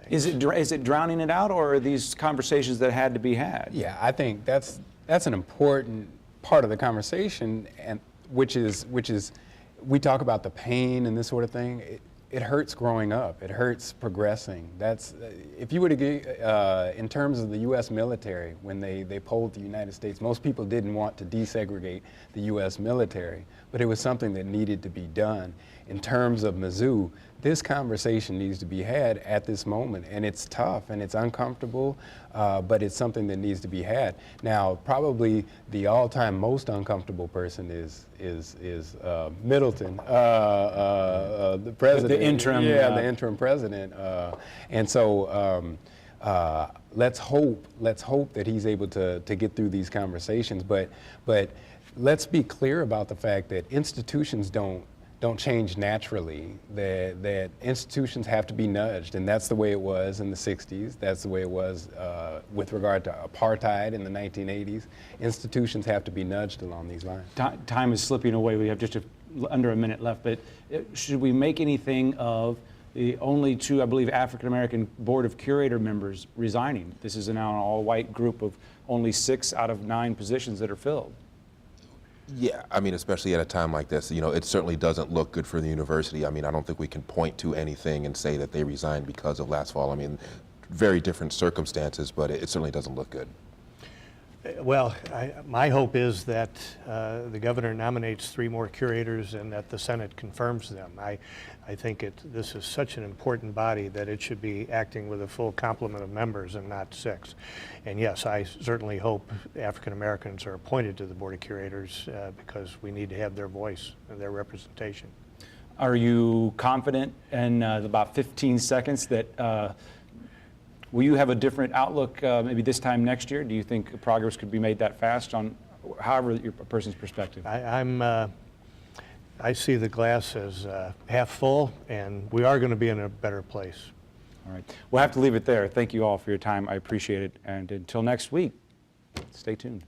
things. Is it drowning it out, or are these conversations that had to be had? Yeah, I think that's an important part of the conversation, and which is we talk about the pain and this sort of thing. It hurts growing up. It hurts progressing. That's if you were to get in terms of the U.S. military, when they polled the United States, most people didn't want to desegregate the U.S. military, but it was something that needed to be done. In terms of Mizzou, this conversation needs to be had at this moment, and it's tough and it's uncomfortable, but it's something that needs to be had. Now, probably the all-time most uncomfortable person is Middleton, the president. The interim. Yeah, the interim president, and so let's hope that he's able to get through these conversations. But let's be clear about the fact that institutions don't change naturally, that institutions have to be nudged, and that's the way it was in the 60s. That's the way it was with regard to apartheid in the 1980s. Institutions have to be nudged along these lines. Time is slipping away. We have just under a minute left, but should we make anything of the only two, I believe, African-American Board of Curator members resigning? This is now an all-white group of only 6 out of 9 positions that are filled. Yeah, I mean, especially at a time like this, you know, it certainly doesn't look good for the university. I mean, I don't think we can point to anything and say that they resigned because of last fall. I mean, very different circumstances, but it certainly doesn't look good. Well, my hope is that the governor nominates 3 more curators and that the Senate confirms them. I think this is such an important body that it should be acting with a full complement of members and not 6. And yes, I certainly hope African Americans are appointed to the Board of Curators because we need to have their voice and their representation. Are you confident in about 15 seconds that will you have a different outlook maybe this time next year? Do you think progress could be made that fast on however a person's perspective? I see the glass as half full, and we are going to be in a better place. All right. We'll have to leave it there. Thank you all for your time. I appreciate it. And until next week, stay tuned.